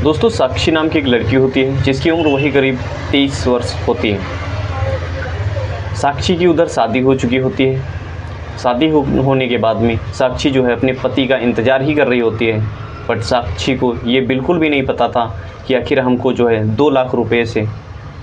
दोस्तों, साक्षी नाम की एक लड़की होती है जिसकी उम्र वही करीब 23 वर्ष होती है। साक्षी की उधर शादी हो चुकी होती है। शादी होने के बाद में साक्षी जो है अपने पति का इंतज़ार ही कर रही होती है। बट साक्षी को ये बिल्कुल भी नहीं पता था कि आखिर हमको जो है 2 लाख रुपए से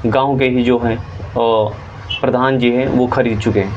गांव के ही जो हैं प्रधान जी हैं वो खरीद चुके हैं।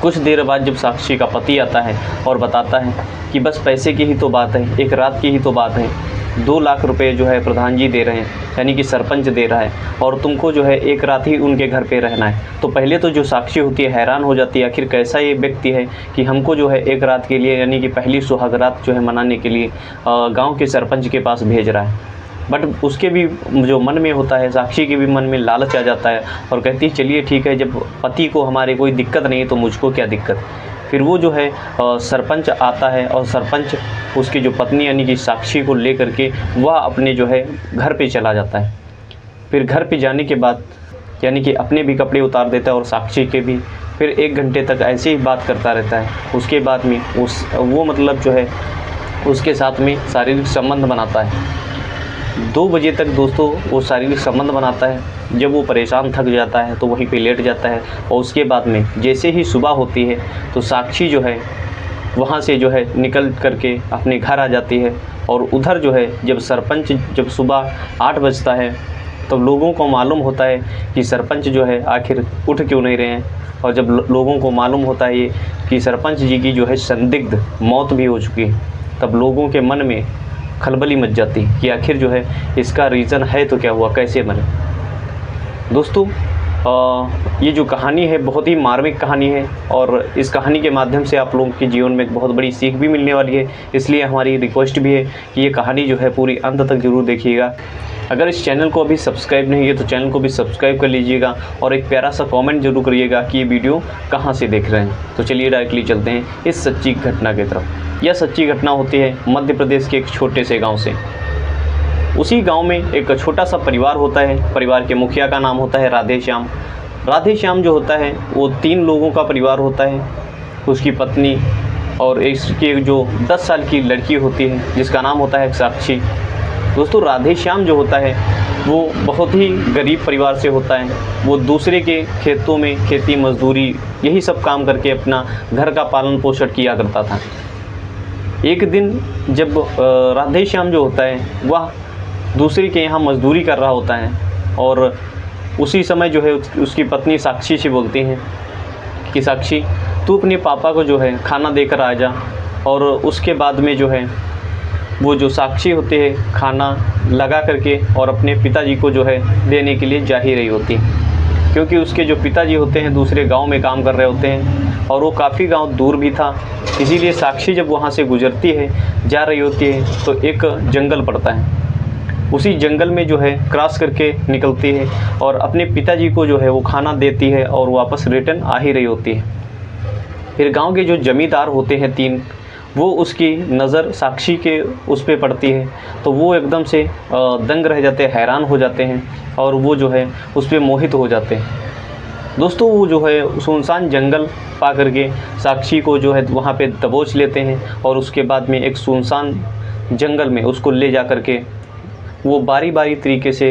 कुछ देर बाद जब साक्षी का पति आता है और बताता है कि बस पैसे की ही तो बात है, एक रात की ही तो बात है, 2 लाख रुपए जो है प्रधान जी दे रहे हैं, यानी कि सरपंच दे रहा है, और तुमको जो है एक रात ही उनके घर पे रहना है। तो पहले तो जो साक्षी होती है हैरान हो जाती है, आखिर कैसा ये व्यक्ति है कि हमको जो है एक रात के लिए, यानी कि पहली सुहाग रात जो है मनाने के लिए गाँव के सरपंच के पास भेज रहा है। बट उसके भी जो मन में होता है, साक्षी के भी मन में लालच आ जाता है और कहती है चलिए ठीक है, जब पति को हमारे कोई दिक्कत नहीं है तो मुझको क्या दिक्कत। फिर वो जो है सरपंच आता है और सरपंच उसकी जो पत्नी यानी कि साक्षी को लेकर के वह अपने जो है घर पे चला जाता है। फिर घर पे जाने के बाद यानी कि अपने भी कपड़े उतार देता है और साक्षी के भी। फिर 1 घंटे तक ऐसे ही बात करता रहता है। उसके बाद में वो मतलब जो है उसके साथ में शारीरिक संबंध बनाता है। 2 बजे तक दोस्तों वो शारीरिक संबंध बनाता है। जब वो परेशान थक जाता है तो वहीं पे लेट जाता है, और उसके बाद में जैसे ही सुबह होती है तो साक्षी जो है वहाँ से जो है निकल करके अपने घर आ जाती है। और उधर जो है जब सुबह 8 बजता है तो लोगों को मालूम होता है कि सरपंच जो है आखिर उठ क्यों नहीं रहे हैं। और जब लोगों को मालूम होता है ये कि सरपंच जी की जो है संदिग्ध मौत भी हो चुकी है, तब लोगों के मन में खलबली मच जाती है कि आखिर जो है इसका रीज़न है तो क्या हुआ, कैसे मरे। दोस्तों, ये जो कहानी है बहुत ही मार्मिक कहानी है, और इस कहानी के माध्यम से आप लोगों के जीवन में एक बहुत बड़ी सीख भी मिलने वाली है। इसलिए हमारी रिक्वेस्ट भी है कि ये कहानी जो है पूरी अंत तक ज़रूर देखिएगा। अगर इस चैनल को अभी सब्सक्राइब नहीं है तो चैनल को भी सब्सक्राइब कर लीजिएगा, और एक प्यारा सा कमेंट जरूर करिएगा कि ये वीडियो कहाँ से देख रहे हैं। तो चलिए डायरेक्टली चलते हैं इस सच्ची घटना की तरफ। यह सच्ची घटना होती है मध्य प्रदेश के एक छोटे से गाँव से। उसी गांव में एक छोटा सा परिवार होता है। परिवार के मुखिया का नाम होता है राधेश्याम। राधेश्याम जो होता है वो 3 लोगों का परिवार होता है। उसकी पत्नी और इसकी जो 10 साल की लड़की होती है जिसका नाम होता है साक्षी। दोस्तों, राधेश्याम जो होता है वो बहुत ही गरीब परिवार से होता है। वो दूसरे के खेतों में खेती मजदूरी यही सब काम करके अपना घर का पालन पोषण किया करता था। एक दिन जब राधेश्याम जो होता है वह दूसरे के यहाँ मजदूरी कर रहा होता है, और उसी समय जो है उसकी पत्नी साक्षी से बोलती हैं कि साक्षी, तू अपने पापा को जो है खाना देकर आ जा। और उसके बाद में जो है वो जो साक्षी होते हैं खाना लगा करके और अपने पिताजी को जो है देने के लिए जा ही रही होती है, क्योंकि उसके जो पिताजी होते हैं दूसरे गांव में काम कर रहे होते हैं और वो काफ़ी गांव दूर भी था। इसीलिए साक्षी जब वहाँ से गुजरती है, जा रही होती है, तो एक जंगल पड़ता है। उसी जंगल में जो है क्रॉस करके निकलती है और अपने पिताजी को जो है वो खाना देती है और वापस रिटर्न आ ही रही होती है। फिर गांव के जो जमींदार होते हैं 3, वो उसकी नज़र साक्षी के उस पर पड़ती है, तो वो एकदम से दंग रह जाते हैं, हैरान हो जाते हैं, और वो जो है उस पर मोहित हो जाते हैं। दोस्तों, वो जो है सुनसान जंगल पा करके साक्षी को जो है वहाँ पे दबोच लेते हैं, और उसके बाद में एक सुनसान जंगल में उसको ले जा करके वो बारी बारी तरीके से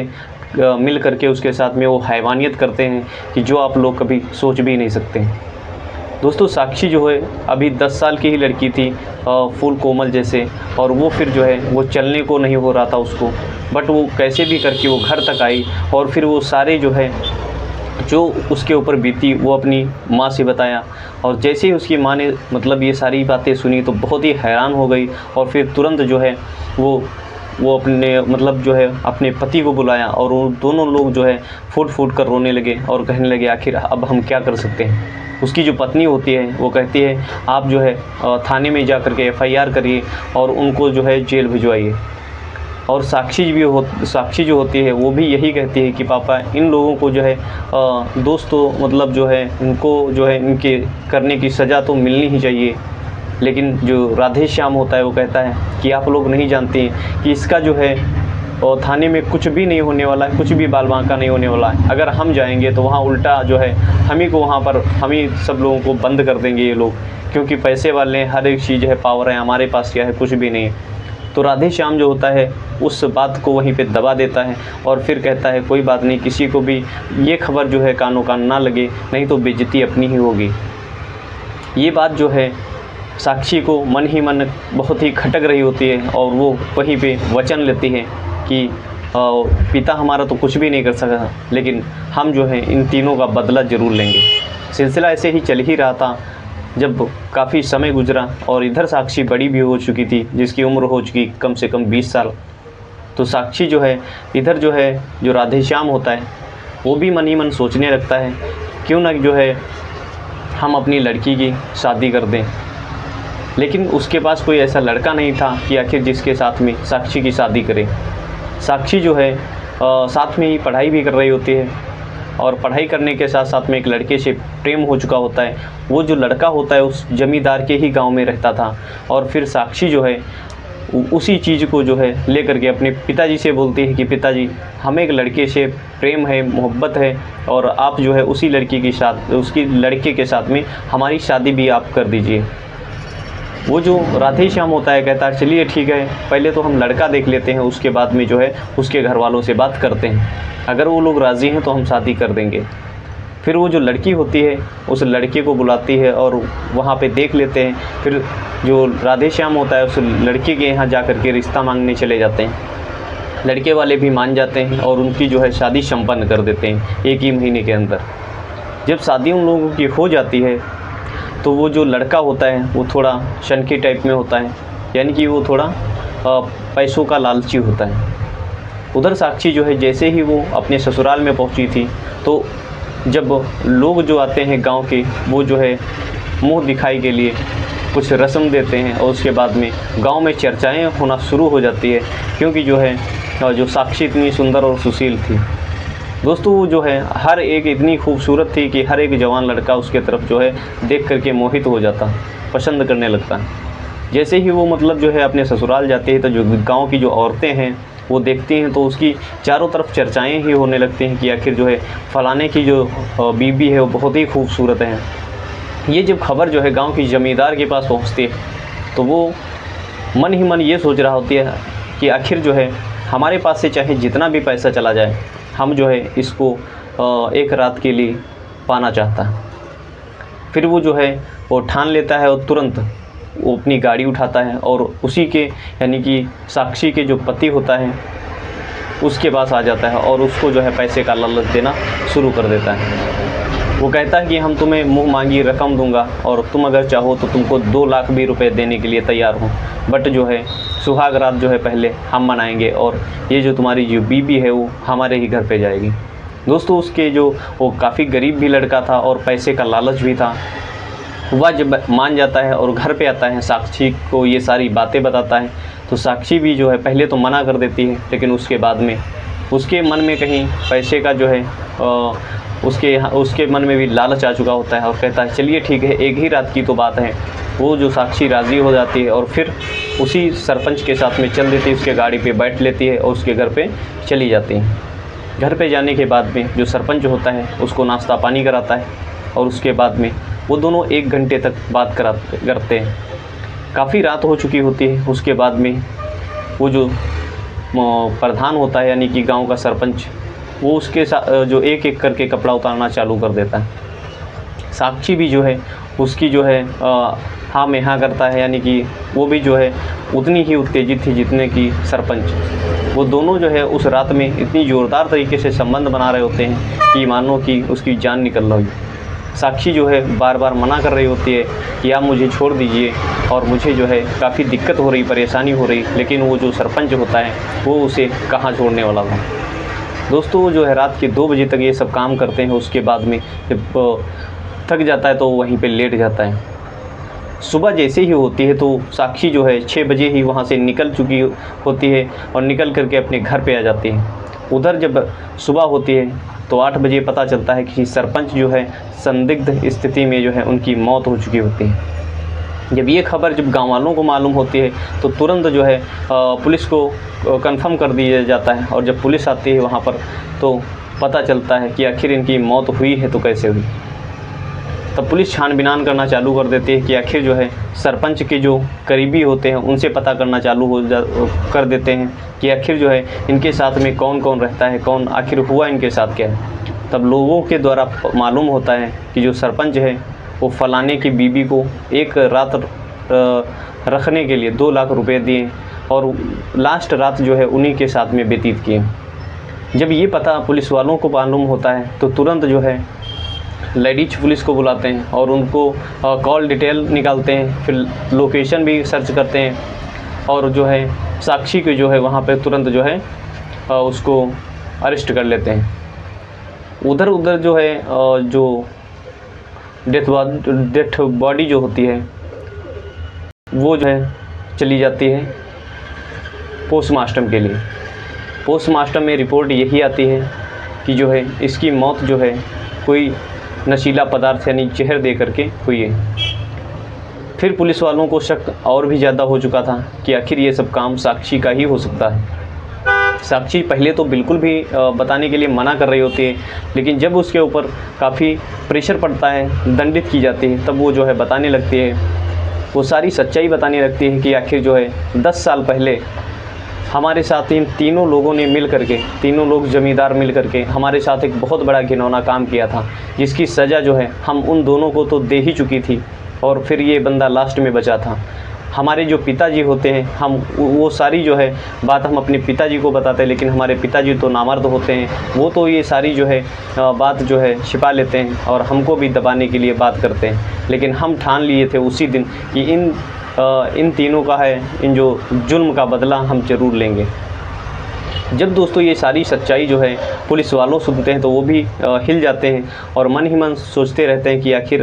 मिल करके उसके साथ में वो हैवानियत करते हैं कि जो आप लोग कभी सोच भी नहीं सकते। दोस्तों, साक्षी जो है अभी 10 साल की ही लड़की थी, फूल कोमल जैसे, और वो फिर जो है वो चलने को नहीं हो रहा था उसको, बट वो कैसे भी करके वो घर तक आई, और फिर वो सारे जो है जो उसके ऊपर बीती वो अपनी माँ से बताया। और जैसे ही उसकी माँ ने मतलब ये सारी बातें सुनी तो बहुत ही हैरान हो गई, और फिर तुरंत जो है वो अपने मतलब जो है अपने पति को बुलाया, और वो दोनों लोग जो है फूट फूट कर रोने लगे और कहने लगे आखिर अब हम क्या कर सकते हैं। उसकी जो पत्नी होती है वो कहती है आप जो है थाने में जा कर के FIR करिए और उनको जो है जेल भिजवाइए। और साक्षी जो होती है वो भी यही कहती है कि पापा, इन लोगों को जो है दोस्तों मतलब जो है इनको जो है इनके करने की सज़ा तो मिलनी ही चाहिए। लेकिन जो राधेश्याम होता है वो कहता है कि आप लोग नहीं जानते हैं कि इसका जो है और थाने में कुछ भी नहीं होने वाला है, कुछ भी बाल बांका नहीं होने वाला है। अगर हम जाएंगे तो वहाँ उल्टा जो है हम ही को वहाँ पर हम ही सब लोगों को बंद कर देंगे ये लोग, क्योंकि पैसे वाले हैं, हर एक चीज़ है, पावर है, हमारे पास क्या है, कुछ भी नहीं है। तो राधे श्याम जो होता है उस बात को वहीं पे दबा देता है और फिर कहता है कोई बात नहीं, किसी को भी ये खबर जो है कानों कान ना लगे, नहीं तो बेइज्जती अपनी ही होगी। ये बात जो है साक्षी को मन ही मन बहुत ही खटक रही होती है और वो वहीं पे वचन लेती है कि पिता हमारा तो कुछ भी नहीं कर सका, लेकिन हम जो है इन तीनों का बदला ज़रूर लेंगे। सिलसिला ऐसे ही चल ही रहा था जब काफ़ी समय गुजरा और इधर साक्षी बड़ी भी हो चुकी थी, जिसकी उम्र हो चुकी कम से कम 20 साल। तो साक्षी जो है इधर जो है जो राधे श्याम होता है वो भी मन ही मन सोचने लगता है क्यों ना जो है हम अपनी लड़की की शादी कर दें। लेकिन उसके पास कोई ऐसा लड़का नहीं था कि आखिर जिसके साथ में साक्षी की शादी करे। साक्षी जो है साथ में ही पढ़ाई भी कर रही होती है और पढ़ाई करने के साथ साथ में एक लड़के से प्रेम हो चुका होता है। वो जो लड़का होता है उस जमींदार के ही गांव में रहता था और फिर साक्षी जो है उसी चीज़ को जो है लेकर के अपने पिताजी से बोलती है कि पिताजी हमें एक लड़के से प्रेम है, मोहब्बत है और आप जो है उसी लड़के के साथ में हमारी शादी भी आप कर दीजिए। वो जो राधे श्याम होता है कहता है चलिए ठीक है, पहले तो हम लड़का देख लेते हैं, उसके बाद में जो है उसके घर वालों से बात करते हैं, अगर वो लोग राज़ी हैं तो हम शादी कर देंगे। फिर वो जो लड़की होती है उस लड़के को बुलाती है और वहाँ पे देख लेते हैं। फिर जो राधे श्याम होता है उस लड़के के यहाँ जा कर के रिश्ता मांगने चले जाते हैं। लड़के वाले भी मान जाते हैं और उनकी जो है शादी संपन्न कर देते हैं 1 ही महीने के अंदर। जब शादी उन लोगों की हो जाती है तो वो जो लड़का होता है वो थोड़ा शनकी टाइप में होता है, यानी कि वो थोड़ा पैसों का लालची होता है। उधर साक्षी जो है जैसे ही वो अपने ससुराल में पहुंची थी तो जब लोग जो आते हैं गांव के वो जो है मुंह दिखाई के लिए कुछ रस्म देते हैं और उसके बाद में गांव में चर्चाएं होना शुरू हो जाती है, क्योंकि जो है जो साक्षी इतनी सुंदर और सुशील थी। दोस्तों वो जो है हर एक इतनी खूबसूरत थी कि हर एक जवान लड़का उसके तरफ जो है देख करके मोहित हो जाता, पसंद करने लगता। जैसे ही वो मतलब जो है अपने ससुराल जाते हैं तो जो गांव की जो औरतें हैं वो देखती हैं तो उसकी चारों तरफ चर्चाएं ही होने लगती हैं कि आखिर जो है फलाने की जो बीबी है वो बहुत ही खूबसूरत है। ये जब खबर जो है गांव की ज़मींदार के पास पहुंचती है तो वो मन ही मन ये सोच रहा होती है कि आखिर जो है हमारे पास से चाहे जितना भी पैसा चला जाए, हम जो है इसको एक रात के लिए पाना चाहता है। फिर वो जो है वो ठान लेता है और तुरंत वो अपनी गाड़ी उठाता है और उसी के यानी कि साक्षी के जो पति होता है उसके पास आ जाता है और उसको जो है पैसे का लालच देना शुरू कर देता है। वो कहता है कि हम तुम्हें मुँह मांगी रकम दूंगा और तुम अगर चाहो तो तुमको 2 लाख भी रुपए देने के लिए तैयार हूँ, बट जो है सुहाग रात जो है पहले हम मनाएंगे और ये जो तुम्हारी जो बीबी है वो हमारे ही घर पे जाएगी। दोस्तों उसके जो वो काफ़ी गरीब भी लड़का था और पैसे का लालच भी था, वह जब मान जाता है और घर पे आता है साक्षी को ये सारी बातें बताता है तो साक्षी भी जो है पहले तो मना कर देती है, लेकिन उसके बाद में उसके मन में कहीं पैसे का जो है उसके मन में भी लालच आ चुका होता है और कहता है चलिए ठीक है, एक ही रात की तो बात है। वो जो साक्षी राज़ी हो जाती है और फिर उसी सरपंच के साथ में चल देती है, उसके गाड़ी पे बैठ लेती है और उसके घर पे चली जाती है। घर पे जाने के बाद में जो सरपंच होता है उसको नाश्ता पानी कराता है और उसके बाद में वो दोनों 1 घंटे तक बात करते हैं। काफ़ी रात हो चुकी होती है। उसके बाद में वो जो प्रधान होता है यानी कि गांव का सरपंच, वो उसके साथ जो एक एक करके कपड़ा उतारना चालू कर देता है। साक्षी भी जो है उसकी जो है हाँ में हाँ करता है, यानी कि वो भी जो है उतनी ही उत्तेजित थी जितने कि सरपंच। वो दोनों जो है उस रात में इतनी ज़ोरदार तरीके से संबंध बना रहे होते हैं कि मानो कि उसकी जान निकल रही। साक्षी जो है बार बार मना कर रही होती है कि आप मुझे छोड़ दीजिए और मुझे जो है काफ़ी दिक्कत हो रही, परेशानी हो रही, लेकिन वो जो सरपंच होता है वो उसे कहाँ छोड़ने वाला था। दोस्तों वो जो है रात के 2 बजे तक ये सब काम करते हैं। उसके बाद में जब थक जाता है तो वहीं पे लेट जाता है। सुबह जैसे ही होती है तो साक्षी जो है 6 बजे ही वहाँ से निकल चुकी होती है और निकल करके अपने घर पे आ जाती है। उधर जब सुबह होती है तो 8 बजे पता चलता है कि सरपंच जो है संदिग्ध स्थिति में जो है उनकी मौत हो चुकी होती है। जब ये खबर जब गाँव वालों को मालूम होती है तो तुरंत जो है पुलिस को कंफर्म कर दिया जाता है और जब पुलिस आती है वहाँ पर तो पता चलता है कि आखिर इनकी मौत हुई है तो कैसे हुई। तब पुलिस छानबीन करना चालू कर देती है कि आखिर जो है सरपंच के जो करीबी होते हैं उनसे पता करना चालू कर देते हैं कि आखिर जो है इनके साथ में कौन कौन रहता है, कौन आखिर हुआ इनके साथ क्या है। तब लोगों के द्वारा मालूम होता है कि जो सरपंच है वो फलाने की बीबी को एक रात रखने के लिए 2 लाख रुपए दिए और लास्ट रात जो है उन्हीं के साथ में व्यतीत किए। जब ये पता पुलिस वालों को मालूम होता है तो तुरंत जो है लेडीज पुलिस को बुलाते हैं और उनको कॉल डिटेल निकालते हैं, फिर लोकेशन भी सर्च करते हैं और जो है साक्षी को जो है वहाँ पे तुरंत जो है उसको अरेस्ट कर लेते हैं। उधर जो है जो डेथ बॉडी जो होती है वो जो है चली जाती है पोस्टमार्टम के लिए। पोस्टमार्टम में रिपोर्ट यही आती है कि जो है इसकी मौत जो है कोई नशीला पदार्थ यानी जहर दे करके हुई है। फिर पुलिस वालों को शक और भी ज़्यादा हो चुका था कि आखिर ये सब काम साक्षी का ही हो सकता है। साक्षी पहले तो बिल्कुल भी बताने के लिए मना कर रही होती है, लेकिन जब उसके ऊपर काफ़ी प्रेशर पड़ता है, दंडित की जाती है, तब वो जो है बताने लगती है, वो सारी सच्चाई बताने लगती है कि आखिर जो है 10 साल पहले हमारे साथ इन तीनों लोगों ने मिल करके, तीनों लोग ज़मींदार मिल करके हमारे साथ एक बहुत बड़ा घिनौना काम किया था, जिसकी सज़ा जो है हम उन दोनों को तो दे ही चुकी थी और फिर ये बंदा लास्ट में बचा था। हमारे जो पिताजी होते हैं, हम वो सारी जो है बात हम अपने पिताजी को बताते हैं, लेकिन हमारे पिताजी तो नामर्द होते हैं, वो तो ये सारी जो है बात जो है छिपा लेते हैं और हमको भी दबाने के लिए बात करते हैं। लेकिन हम ठान लिए थे उसी दिन कि इन तीनों का है, इन जो जुल्म का बदला हम ज़रूर लेंगे। जब दोस्तों ये सारी सच्चाई जो है पुलिस वालों सुनते हैं तो वो भी हिल जाते हैं और मन ही मन सोचते रहते हैं कि आखिर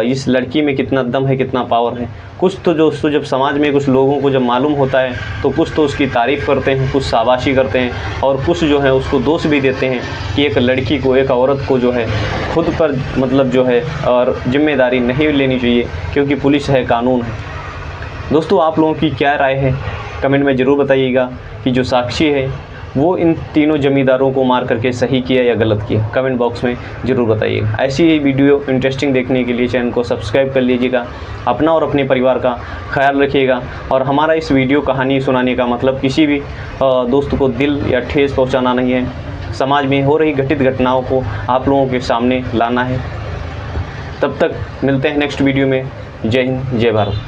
इस लड़की में कितना दम है, कितना पावर है। कुछ तो दोस्तों जब समाज में कुछ लोगों को जब मालूम होता है तो कुछ तो उसकी तारीफ़ करते हैं, कुछ शाबाशी करते हैं और कुछ जो है उसको दोष भी देते हैं कि एक लड़की को, एक औरत को जो है खुद पर मतलब जो है और जिम्मेदारी नहीं लेनी चाहिए, क्योंकि पुलिस है, कानून है। दोस्तों आप लोगों की क्या राय है कमेंट में ज़रूर बताइएगा कि जो साक्षी है वो इन तीनों ज़मींदारों को मार करके सही किया या गलत किया, कमेंट बॉक्स में ज़रूर बताइएगा। ऐसी ही वीडियो इंटरेस्टिंग देखने के लिए चैनल को सब्सक्राइब कर लीजिएगा। अपना और अपने परिवार का ख्याल रखिएगा। और हमारा इस वीडियो कहानी सुनाने का मतलब किसी भी दोस्त को दिल या ठेस पहुँचाना नहीं है, समाज में हो रही घटित घटनाओं को आप लोगों के सामने लाना है। तब तक मिलते हैं नेक्स्ट वीडियो में। जय हिंद, जय भारत।